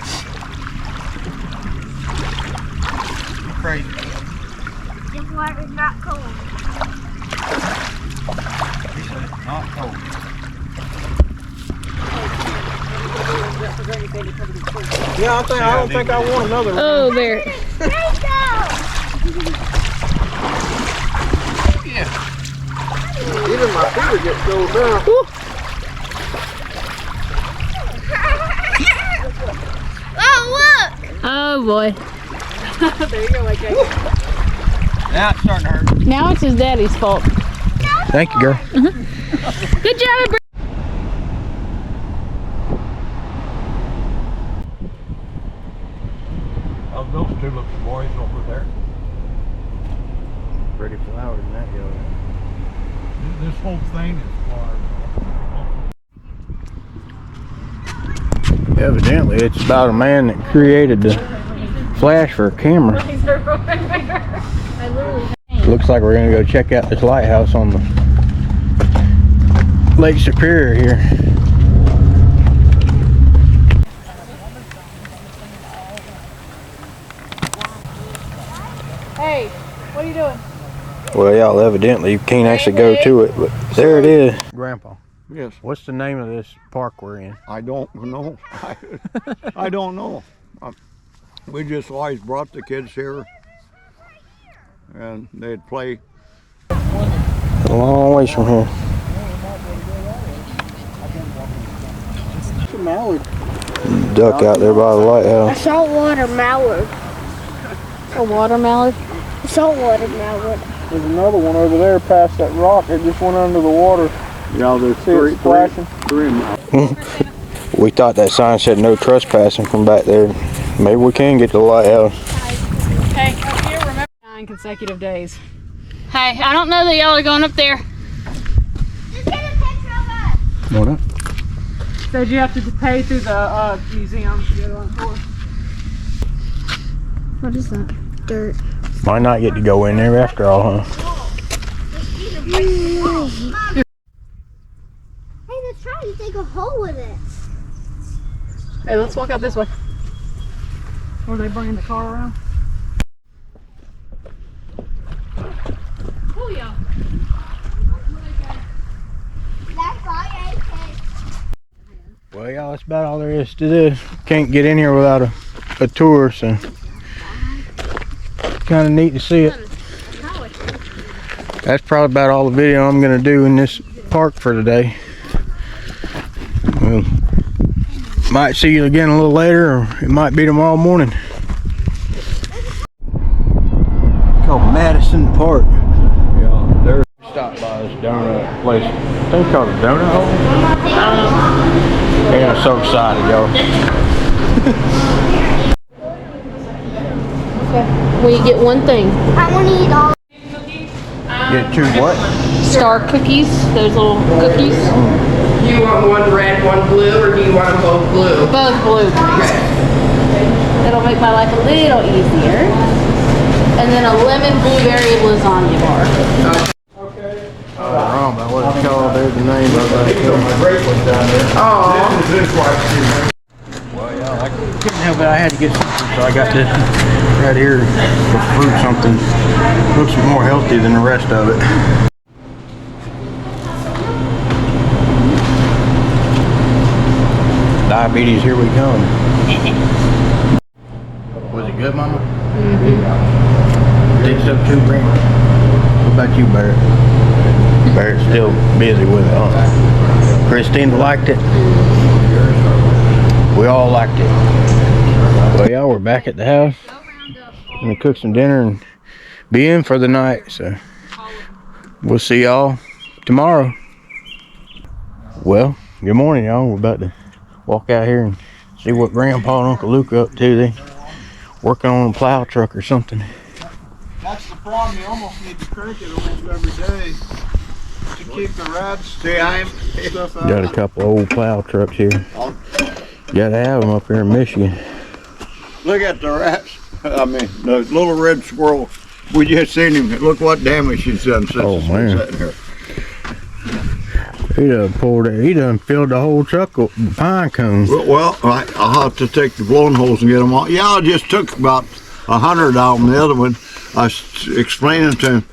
Crazy. This water's not cold. He said it's not cold. Yeah, I don't think I want another one. Oh, there. There you go. Yeah. Even my feet are getting cold now. Oh, look. Oh boy. There you go, like that. Now it's starting to hurt. Now it's his daddy's fault. Thank you, girl. Good job. Oh, those tulip boys over there. Pretty flowers in that yard. This whole thing is flowers. Evidently, it's about a man that created the flash for a camera. Looks like we're gonna go check out this lighthouse on the Lake Superior here. Hey, what are you doing? Well, y'all, evidently you can't actually go to it, but there it is. Grandpa, Yes. what's the name of this park we're in? I don't know. I don't know. We just always brought the kids here. and they'd play. A long ways from here. Duck out there by the A lighthouse. saltwater mallard. A water mallard. A saltwater mallard. There's another one over there past that rock. It just went under the water. Yeah, there's See it splashing? three. We thought that sign said no trespassing from back there. Maybe we can get to the lighthouse. Hey, up here, remember 9 consecutive days. Hey, I don't know that y'all are going up there. Just get a picture of us. What up? Said you have to pay through the museum to get on tour. What is that? Dirt. Might not get to go in there after all, huh? Hey, let's try to dig a hole with it. Hey, let's walk out this way. Or are they bringing the car around? Oh, yeah. That's all I take. Well, y'all, that's about all there is to this. Can't get in here without a tour, so kind of neat to see it. That's probably about all the video I'm gonna do in this park for today. Well, might see you again a little later, or it might be tomorrow morning. Called Madison Park. Yeah, there's stopped by this donut place. I think it's called a donut hole. Man, I'm so excited, y'all. Well, you get one thing. I want to eat all. Get two what? Star cookies, those little cookies. Do you want one red, one blue, or do you want them both blue? Both blue, please. It'll make my life a little easier. And then a lemon blueberry lasagna bar. Wrong, but what it's called, there's the name of it. Well, y'all, I couldn't help it. I had to get something, so I got this right here for fruit, something. Looks more healthy than the rest of it. Diabetes, here we come. Was it good, Mama? Mm-hmm. Did so too, Brent. What about you, Barrett? Barrett's still busy with it, huh? Christina liked it. We all liked it. Well, y'all, we're back at the house. I'm gonna cook some dinner and be in for the night, so we'll see y'all tomorrow. Well, good morning, y'all. We're about to walk out here and see what Grandpa and Uncle Luke are up to. They working on a plow truck or something. That's the problem. You almost need to crank it almost every day to keep the rats stuff out. Got a couple old plow trucks here. Gotta have them up here in Michigan. Look at the rats. I mean, the little red squirrel. We just seen him. Look what damage he's done since Oh, he's man. sitting here. He done pulled it. He done filled the whole truck with pine cones. Well, I'll have to take the blowing holes and get them all. Yeah, I just took about 100 out of them. The other one, I was explaining to him,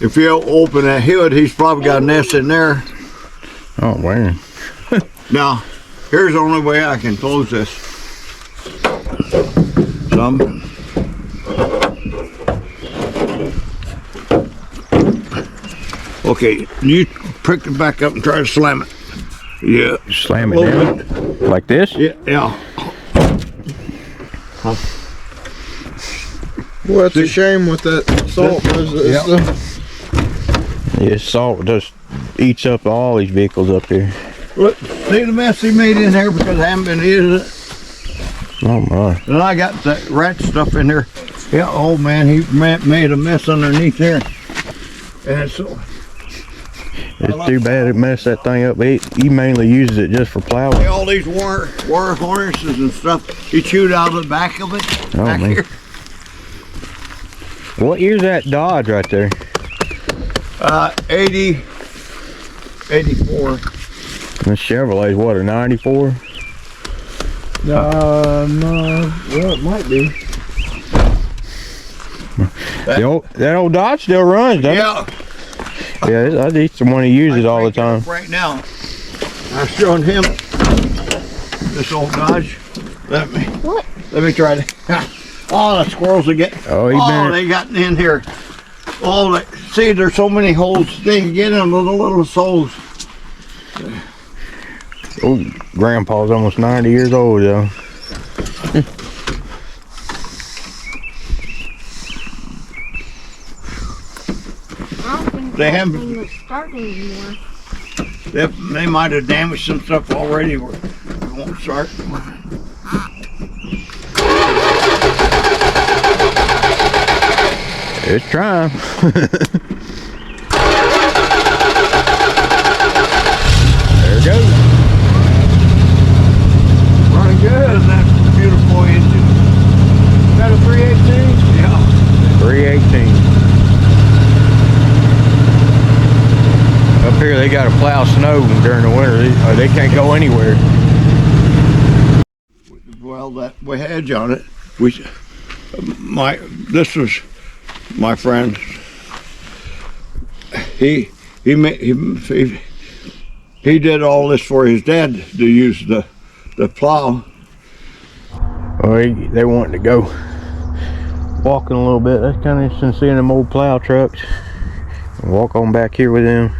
if you open that hood, he's probably got a nest in there. Oh, man. Now, here's the only way I can close this. Some. Okay, you pick it back up and try to slam it. Yeah. Slam it down. Like this? Yeah, yeah. Well, it's a shame with that salt. Yeah, salt just eats up all these vehicles up here. Look, see the mess he made in there because I haven't been using it. Oh, my. And I got that rat stuff in there. Yeah, oh man, he made a mess underneath there. And so. It's too bad it messed that thing up. He mainly uses it just for plowing. All these wire harnesses and stuff, he chewed out of the back of it. Oh, back man. here. What year's that Dodge right there? 80, 84. This Chevrolet's what, a 94? No, well, it might be. That old Dodge still runs, doesn't Yeah. it? Yeah, that's the one he uses all the time. Right now, I'm showing him this old Dodge. Let me try to. Oh, the squirrels are getting. Oh, They got in here. Oh, see, there's so many holes. They can get in little holes. Oh, Grandpa's almost 90 years old, though. They haven't started anymore. They might have damaged some stuff already. Where it won't start. It's trying. There it goes. Running good. Isn't that a beautiful engine? Is that a 318? Yeah. 318. Up here they got to plow snow during the winter. They can't go anywhere. Well, that we had you on it. This was my friend. He did all this for his dad to use the plow. Well, they wanted to go walking a little bit. That's kind of interesting seeing them old plow trucks. Walk on back here with them.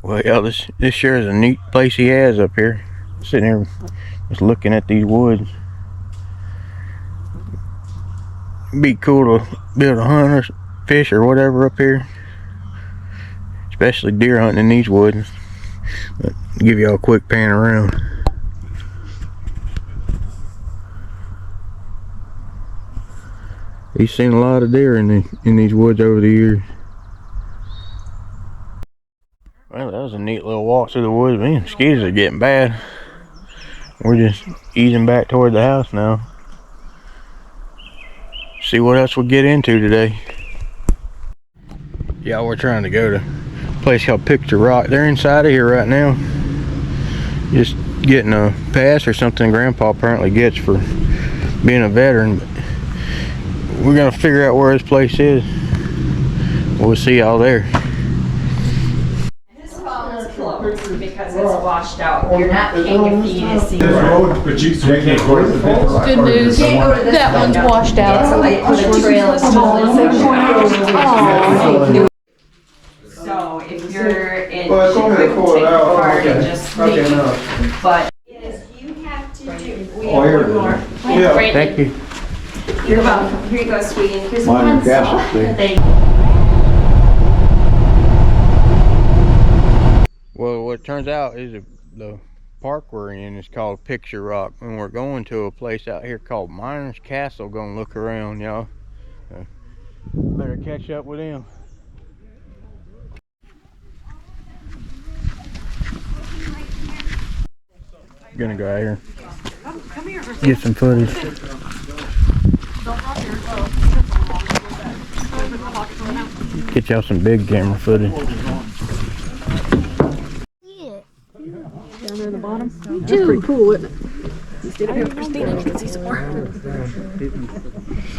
Well, yeah, this sure is a neat place he has up here. Sitting here just looking at these woods. It'd be cool to be able to hunt or fish or whatever up here. Especially deer hunting in these woods. But I'll give y'all a quick pan around. He's seen a lot of deer in these woods over the years. Well, that was a neat little walk through the woods. Man, mosquitoes are getting bad. We're just easing back toward the house now. See what else we'll get into today. Yeah, we're trying to go to a place called Picture Rock. They're inside of here right now. Just getting a pass or something Grandpa apparently gets for being a veteran. But we're gonna figure out where this place is. We'll see y'all there. Because it's washed out. You're not paying a fee to see it. Good news. That one's washed out. So the trail is totally sectioned. So if you're in, you can take a card and just leave. But you have to do. We have one more. Yeah. Thank you. You're welcome. Here you go, sweetie. Here's Minor one. casualty. Thank you. Well, what it turns out is the park we're in is called Picture Rock, and we're going to a place out here called Miner's Castle. Gonna look around, y'all. Better catch up with him. Gonna go out here, get some footage. Get y'all some big camera footage. Down there in the bottom. That's pretty cool, isn't it? You stayed up here with Christina, you can see some more.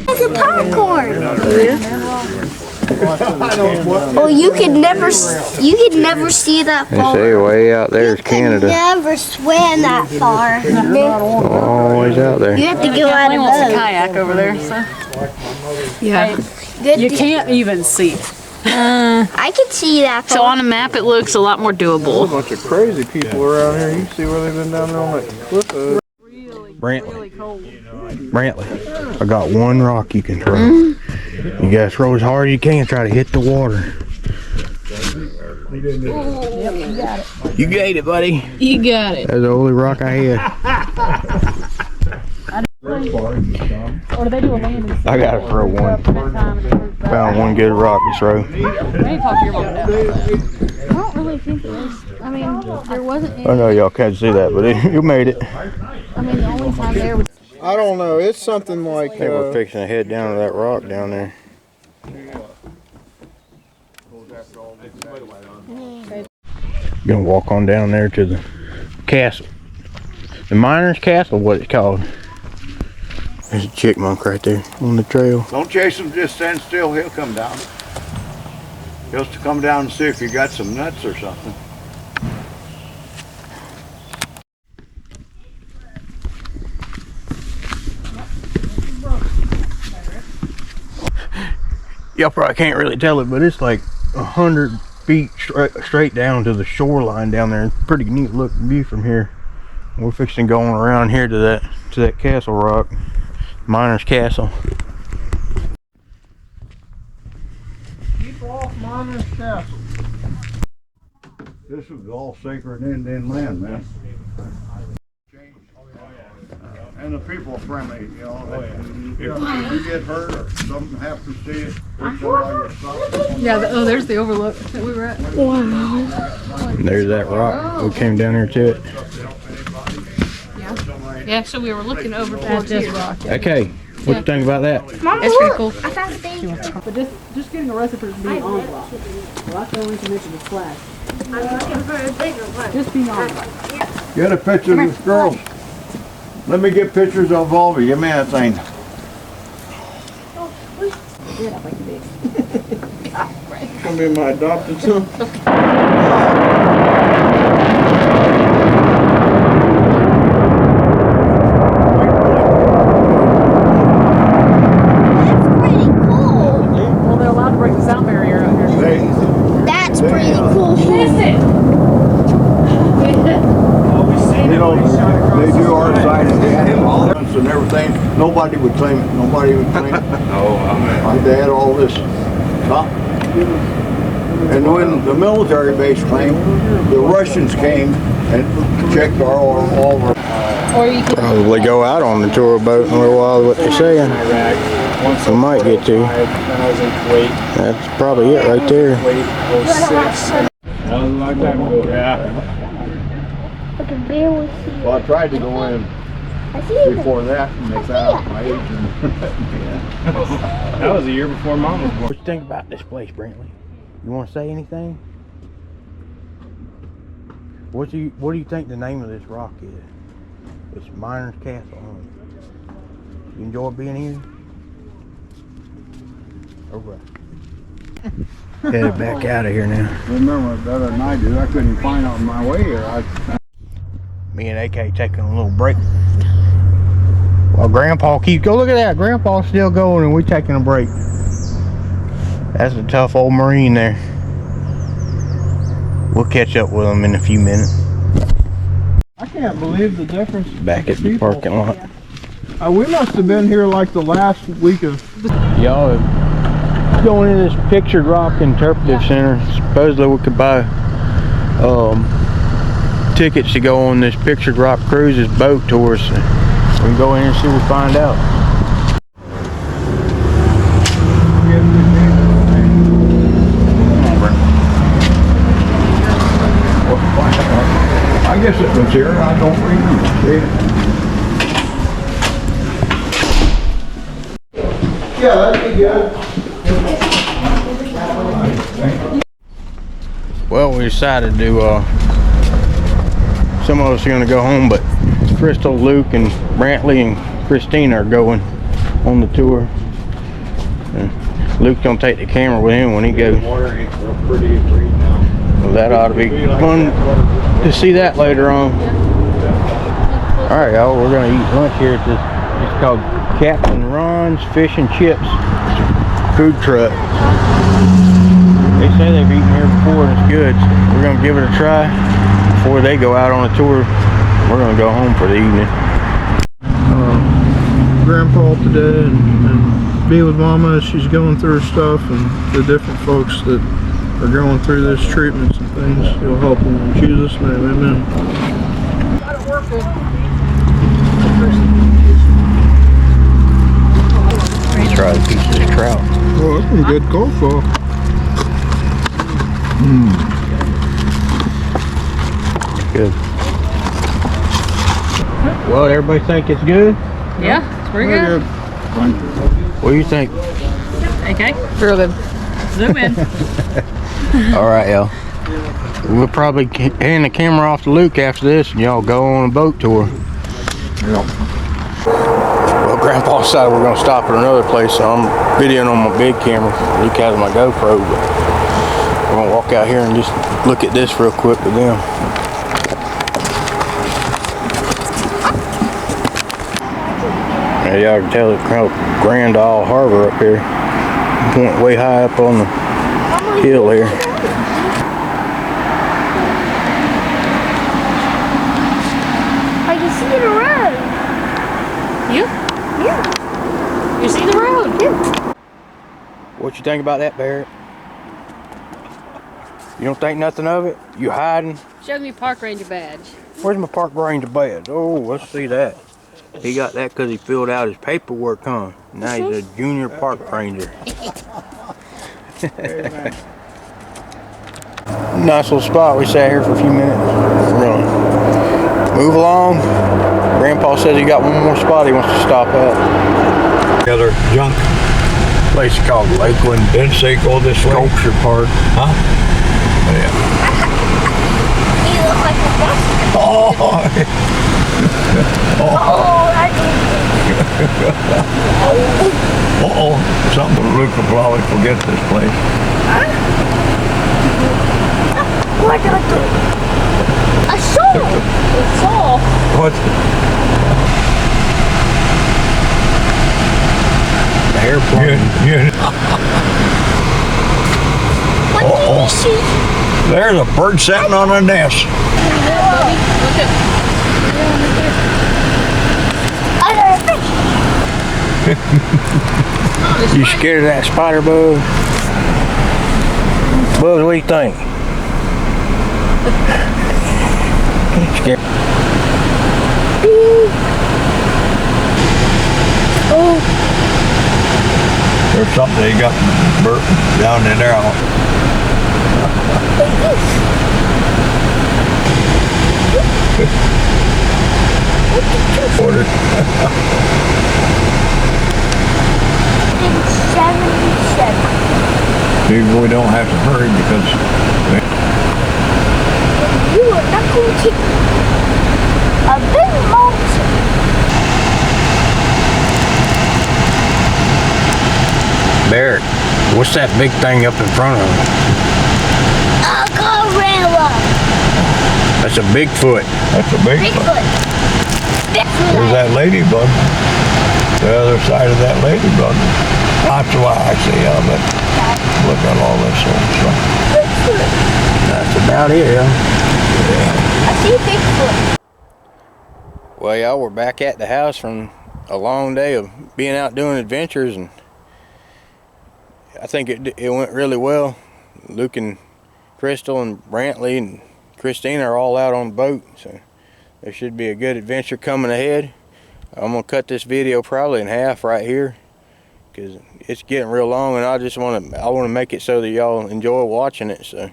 It's a popcorn. Oh, you could never see that They far. say way out there is Canada. Never swim that far. Always out there. You have to go out of wants a boat. kayak over there, so. Yeah. Good You to- can't even see. I can see that So far. on a map, it looks a lot more A doable. bunch of crazy people around here. You see where they've been down there on that cliff. Brantley, I got one rock you can throw. You gotta throw as hard as you can, try to hit the water. You got it, buddy. You got it. That's the only rock I had. Or do they do a landing? I gotta throw one. Found one good rock to throw. We need to talk to your mom now. I don't really think there was. I mean, there wasn't any. I know y'all can't see that, but you made it. I mean, the only time there was. I don't know. It's something like. I think we're fixing to head down to that rock down there. Gonna walk on down there to the castle. The Miner's Castle, what it's called. There's a chipmunk right there on the trail. Don't chase him, just stand still, he'll come down. He'll come down and see if you got some nuts or something. y'all probably can't really tell it, but it's like 100 feet straight down to the shoreline down there. It's a pretty neat looking view from here. We're fixing going around here to that castle rock, Miner's Castle. Keep off Miner's Castle. This is all sacred Indian land, man. And the people are friendly, you know. If you get hurt or something happens to you, Yeah, there's the overlook that we were at. Wow. There's that rock. We came down here to it. Yeah, so we were looking over at this rock. Okay, what you think about that? It's pretty cool. I found a thing. But just getting arrested for being on the rock. Well, that's the only information that's flash. I'm looking for a bigger one. Just being on the rock. Get a picture of this girl. Let me get pictures of all of you. Give me that thing. Gonna be my adopted son. Well, they're allowed to break the sound barrier out here. That's pretty cool. You know, they do our side of the ambulance and everything. Nobody would claim it. Nobody would claim it. They had all this. Huh? And when the military base claimed, the Russians came and checked all our. Or you could Probably go out on the tour boat in a little while, what they're saying. We might get to. That's probably it right there. That was a long time ago. Yeah. But the bear was here. Well, I tried to go in I see it. before that and they found out my age. That was a year before Mom was born. What you think about this place, Brantley? You want to say anything? What do you think the name of this rock is? It's Miner's Castle. Huh? You enjoy being here? Alright. Headed back out of here now. Remember better than I do. I couldn't find out my way here. Me and AK taking a little break. Well, Grandpa go look at that. Grandpa's still going and we're taking a break. That's a tough old Marine there. We'll catch up with him in a few minutes. I can't believe the difference. Back at the parking lot. We must have been here like the last week of. Y'all going in this Pictured Rock Interpretive Center. Supposedly we could buy tickets to go on this Pictured Rock Cruises boat tour. So we can go in and see what we find out. I guess it was here. I don't remember. Yeah, that'd be good. Well, we decided to, some of us are going to go home, but Crystal, Luke, and Brantley and Christina are going on the tour. And Luke's going to take the camera with him when he goes. Well, that ought to be fun to see that later on. Alright, y'all, we're going to eat lunch here at this, it's called Captain Ron's Fish and Chips food truck. They say they've eaten here before and it's good. So we're going to give it a try before they go out on a tour. We're going to go home for the evening. Grandpa today and be with Mama as she's going through her stuff and the different folks that are going through this treatments and things. He'll help them in Jesus' name. Amen. Let's try a piece of this trout. Oh, that's some good coleslaw. Good. Well, everybody think it's good? Yeah, it's pretty good. What do you think? Okay, throw them. Zoom in. All right, y'all. We'll probably hand the camera off to Luke after this and y'all go on a boat tour. Well, Grandpa decided we're going to stop at another place, so I'm videoing on my big camera. Luke has my GoPro, but we're going to walk out here and just look at this real quick with them. Now, y'all can tell it's kind of Grand Isle Harbor up here. point way high up on the hill here. I can see the road. You? Yeah. You see the road? Yeah. What you think about that, Barrett? You don't think nothing of it? You hiding? Show me park ranger badge. Where's my park ranger badge? Oh, let's see that. He got that because he filled out his paperwork, huh? Now he's a junior park ranger. Nice little spot. We sat here for a few minutes. We're gonna move along. Grandpa says he got one more spot he wants to stop at. The other junk. Place called Lakeland Didn't say go this way. Sculpture Park. Huh? Yeah. You look like a bastard. Oh, Oh, I did. uh-oh. Something Luke will probably forget this place. What did I do? A saw. A saw. What? Airplane. What did you see? There's a bird sitting on a nest. Under a fish. You scared of that spider, Bug? Bug, what do you think? Scared. Oh. There's something they got down in there. Ordered. 77. Maybe we don't have to hurry because You are not going to take a big mountain. Barrett, what's that big thing up in front of him? A gorilla. That's a Bigfoot. that's a big one. Bigfoot. Bigfoot. There's that ladybug. The other side of that ladybug. That's why I see of it. Look at all this old stuff. Bigfoot. That's about it, yeah. I see Bigfoot. Well, y'all, we're back at the house from a long day of being out doing adventures, and I think it went really well. Luke and Crystal and Brantley and Christina are all out on the boat, so there should be a good adventure coming ahead. I'm gonna cut this video probably in half right here because it's getting real long, and I want to make it so that y'all enjoy watching it. So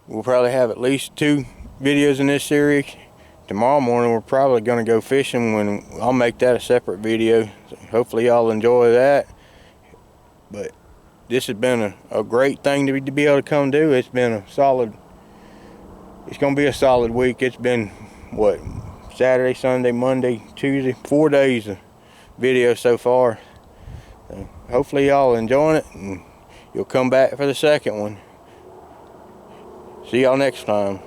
we'll probably have at least 2 videos in this series. Tomorrow morning we're probably gonna go fishing, when I'll make that a separate video. So hopefully y'all enjoy that. But this has been a great thing to be able to come do. It's been it's gonna be a solid week. It's been what, Saturday, Sunday, Monday, Tuesday, 4 days of video so far. So hopefully y'all enjoying it, and you'll come back for the second one. See y'all next time.